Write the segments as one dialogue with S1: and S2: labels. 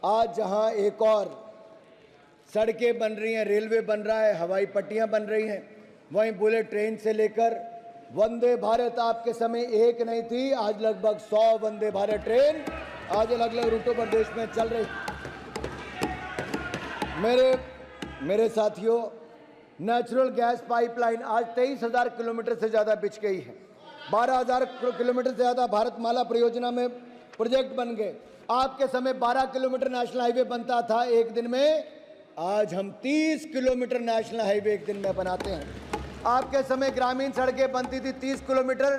S1: आज जहां एक और सड़कें बन रही हैं, रेलवे बन रहा है, हवाई पट्टियां बन रही हैं, वहीं बुलेट ट्रेन से लेकर वंदे भारत आपके समय एक नहीं थी, आज लगभग 100 वंदे भारत ट्रेन आज अलग अलग रूटों पर देश में चल रही। मेरे साथियों, नेचुरल गैस पाइपलाइन आज 23,000 किलोमीटर से ज़्यादा बिछ गई है। 12,000 किलोमीटर से ज़्यादा भारतमाला परियोजना में प्रोजेक्ट बन गए। आपके समय 12 किलोमीटर नेशनल हाईवे बनता था एक दिन में, आज हम 30 किलोमीटर नेशनल हाईवे एक दिन में बनाते हैं। आपके समय ग्रामीण सड़कें बनती थी 30 किलोमीटर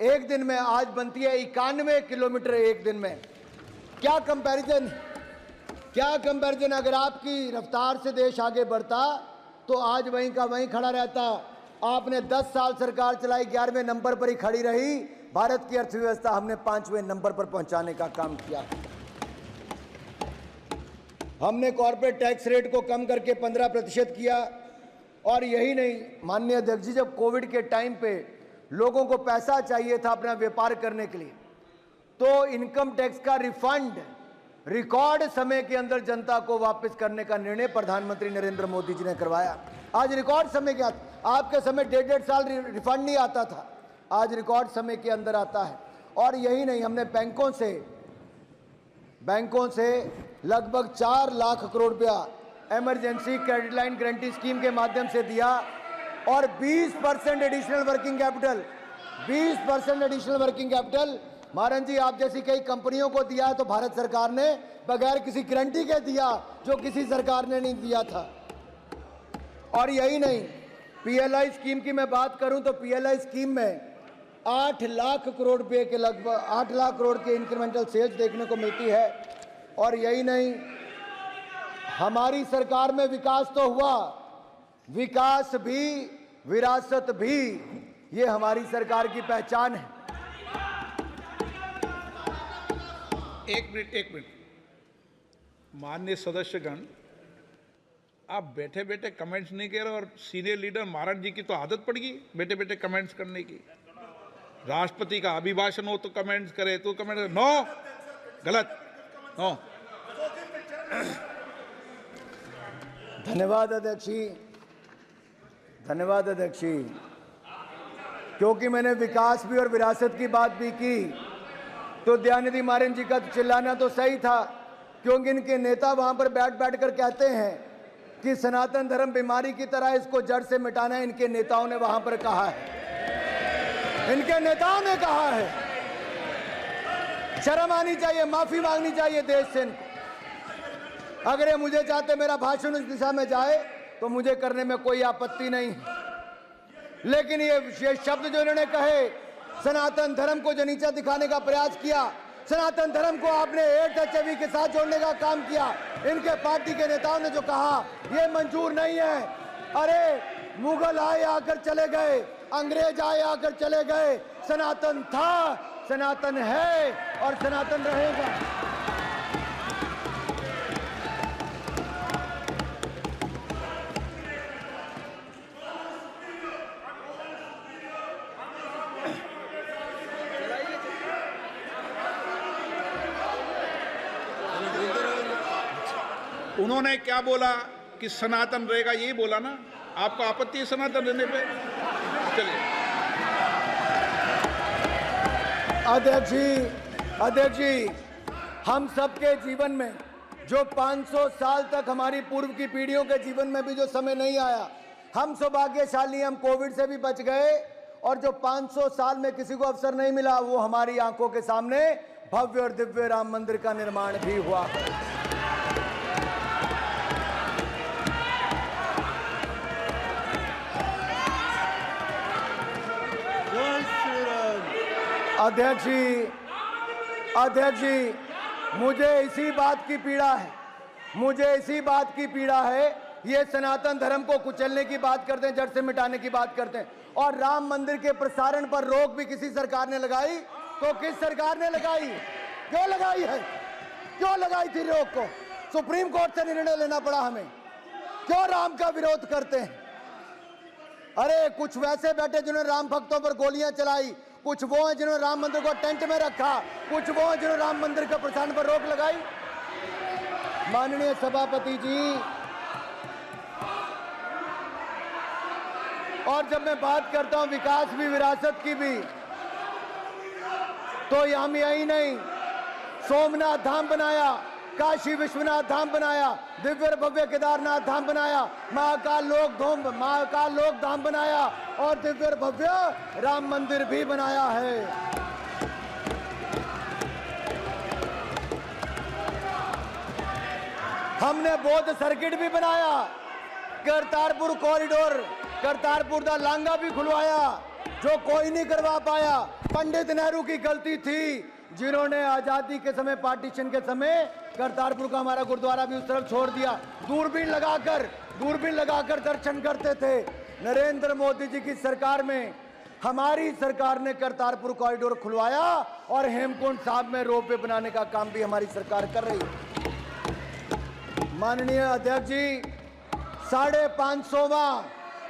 S1: एक दिन में, आज बनती है 91 किलोमीटर एक दिन में। क्या कंपैरिजन, क्या कंपैरिजन। अगर आपकी रफ्तार से देश आगे बढ़ता तो आज वहीं का वहीं खड़ा रहता। आपने 10 साल सरकार चलाई, 11वें नंबर पर ही खड़ी रही। भारत की अर्थव्यवस्था हमने 5वें नंबर पर पहुंचाने का काम किया। हमने कॉर्पोरेट टैक्स रेट को कम करके 15% किया। और यही नहीं माननीय अध्यक्ष जी, जब कोविड के टाइम पे लोगों को पैसा चाहिए था अपना व्यापार करने के लिए, तो इनकम टैक्स का रिफंड रिकॉर्ड समय के अंदर जनता को वापस करने का निर्णय प्रधानमंत्री नरेंद्र मोदी जी ने करवाया। आज रिकॉर्ड समय के आपके समय 1.5 साल रिफंड नहीं आता था, आज रिकॉर्ड समय के अंदर आता है। और यही नहीं, हमने बैंकों से लगभग 4 लाख करोड़ रुपया emergency credit line guarantee scheme के माध्यम से दिया और 20% additional working capital, 20% additional working capital महाराज जी आप जैसी कई कंपनियों को दिया है, तो भारत सरकार ने बगैर किसी गारंटी के दिया, जो किसी सरकार ने नहीं दिया था। और यही नहीं, पीएलआई स्कीम की मैं बात करूं तो पीएलआई स्कीम में 8 लाख करोड़ रुपए के लगभग 8 लाख करोड़ के इंक्रीमेंटल सेल्स देखने को मिलती है। और यही नहीं, हमारी सरकार में विकास तो हुआ, विकास भी विरासत भी, ये हमारी सरकार की पहचान है।
S2: एक मिनट माननीय सदस्यगण, आप बैठे बैठे कमेंट्स नहीं कह रहे और सीनियर लीडर महाराज जी की तो आदत पड़ गई बैठे बैठे कमेंट्स करने की। राष्ट्रपति का अभिभाषण हो तो कमेंट्स करे, तो कमेंट नो, गलत, नो।
S1: धन्यवाद अध्यक्ष जी, धन्यवाद अध्यक्ष जी। क्योंकि मैंने विकास भी और विरासत की बात भी की, तो दयानिधि मारन जी का चिल्लाना तो सही था, क्योंकि इनके नेता वहां पर बैठ कर कहते हैं कि सनातन धर्म बीमारी की तरह, इसको जड़ से मिटाना है। इनके नेताओं ने वहां पर कहा है, इनके नेताओं ने कहा है। शर्म आनी चाहिए, माफी मांगनी चाहिए देश से इनको। अगर ये मुझे चाहते मेरा भाषण इस दिशा में जाए तो मुझे करने में कोई आपत्ति नहीं, लेकिन ये शब्द जो इन्होंने कहे, सनातन धर्म को जो नीचा दिखाने का प्रयास किया, सनातन धर्म को आपने एचएचवी के साथ जोड़ने का काम किया, इनके पार्टी के नेताओं ने जो कहा, ये मंजूर नहीं है। अरे मुगल आए आकर चले गए, अंग्रेज आए आकर चले गए, सनातन था, सनातन है और सनातन रहेगा।
S2: उन्होंने क्या बोला कि सनातन रहेगा, यही बोला ना। आपको आपत्ति है सनातन रहने पे? चलिए।
S1: अध्यक्ष जी, हम सबके जीवन में जो 500 साल तक हमारी पूर्व की पीढ़ियों के जीवन में भी जो समय नहीं आया, हम सौभाग्यशाली, हम कोविड से भी बच गए। और जो 500 साल में किसी को अवसर नहीं मिला, वो हमारी आंखों के सामने भव्य और दिव्य राम मंदिर का निर्माण भी हुआ। अध्यक्ष जी, मुझे इसी बात की पीड़ा है, ये सनातन धर्म को कुचलने की बात करते हैं, जड़ से मिटाने की बात करते हैं। और राम मंदिर के प्रसारण पर रोक भी किसी सरकार ने लगाई, तो किस सरकार ने लगाई? क्यों लगाई है? क्यों लगाई थी रोक को? सुप्रीम कोर्ट से निर्णय लेना पड़ा हमें। क्यों राम का विरोध करते हैं? अरे कुछ वैसे बैठे जिन्होंने राम भक्तों पर गोलियां चलाई, कुछ वो हैं जिन्होंने राम मंदिर को टेंट में रखा, कुछ वो हैं जिन्होंने राम मंदिर के प्रसारण पर रोक लगाई। माननीय सभापति जी, और जब मैं बात करता हूं विकास भी विरासत की भी, तो हम यही नहीं, सोमनाथ धाम बनाया, काशी विश्वनाथ धाम बनाया, दिव्य भव्य केदारनाथ धाम बनाया, महाकाल लोक धाम बनाया और दिव्य भव्य राम मंदिर भी बनाया है। हमने बौद्ध सर्किट भी बनाया, करतारपुर कॉरिडोर, करतारपुर दा लांगा भी खुलवाया, जो कोई नहीं करवा पाया। पंडित नेहरू की गलती थी, जिन्होंने आजादी के समय, पार्टीशन के समय करतारपुर का हमारा गुरुद्वारा भी उस तरफ छोड़ दिया। दूरबीन लगाकर दर्शन करते थे। नरेंद्र मोदी जी की सरकार में हमारी सरकार ने करतारपुर कॉरिडोर खुलवाया और हेमकुंड साहब में रोपवे बनाने का काम भी हमारी सरकार कर रही है। माननीय अध्यक्ष जी,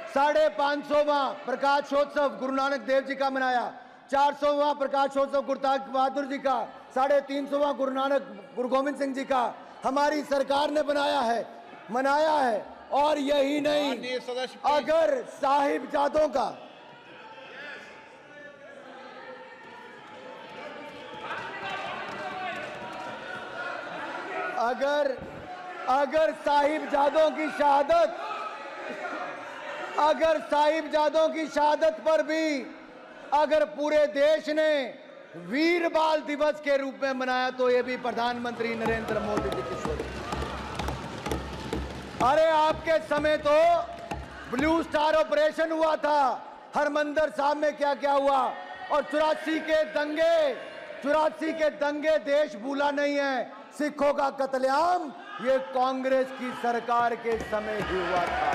S1: 550वां प्रकाशोत्सव गुरु नानक देव जी का मनाया, 400वां प्रकाशोत्सव गुरु तेग बहादुर जी का, 350वां गुरु गोविंद सिंह जी का हमारी सरकार ने मनाया है। और यही नहीं, अगर साहिबजादों का अगर साहिबजादों की शहादत पर भी अगर पूरे देश ने वीर बाल दिवस के रूप में मनाया, तो ये भी प्रधानमंत्री नरेंद्र मोदी जी की सोच। अरे आपके समय तो ब्लू स्टार ऑपरेशन हुआ था, हरमंदिर साहब में क्या क्या हुआ, और 84 के दंगे देश भूला नहीं है। सिखों का कत्लेआम ये कांग्रेस की सरकार के समय ही हुआ था।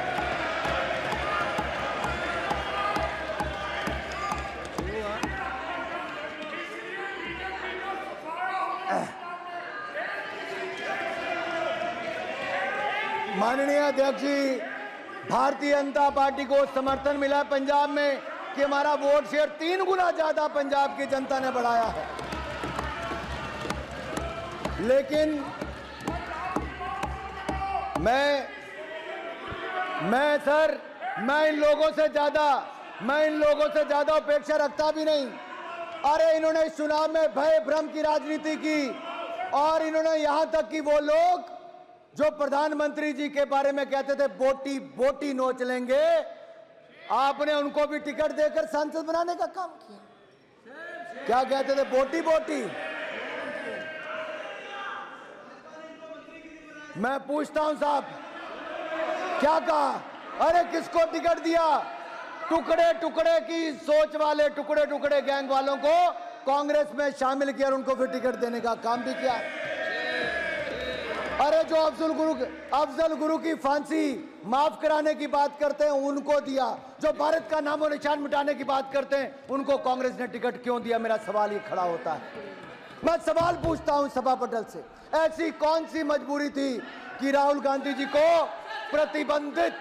S1: माननीय अध्यक्ष जी, भारतीय जनता पार्टी को समर्थन मिला पंजाब में कि हमारा वोट शेयर 3 गुना ज्यादा पंजाब की जनता ने बढ़ाया है। लेकिन मैं इन लोगों से ज्यादा अपेक्षा रखता भी नहीं। अरे इन्होंने इस चुनाव में भय भ्रम की राजनीति की, और इन्होंने यहां तक कि वो लोग जो प्रधानमंत्री जी के बारे में कहते थे बोटी नोच लेंगे, आपने उनको भी टिकट देकर सांसद बनाने का काम किया। क्या कहते थे? बोटी। मैं पूछता हूं साहब, क्या कहा? अरे किसको टिकट दिया? टुकड़े की सोच वाले टुकड़े गैंग वालों को कांग्रेस में शामिल किया और उनको फिर टिकट देने का काम भी किया। अरे जो अफजल गुरु की फांसी माफ कराने की बात करते हैं उनको दिया, जो भारत का नामो निशान मिटाने की बात करते हैं उनको कांग्रेस ने टिकट क्यों दिया? मेरा सवाल ये खड़ा होता है। मैं सवाल पूछता हूं सभा पटल से, ऐसी कौन सी मजबूरी थी कि राहुल गांधी जी को प्रतिबंधित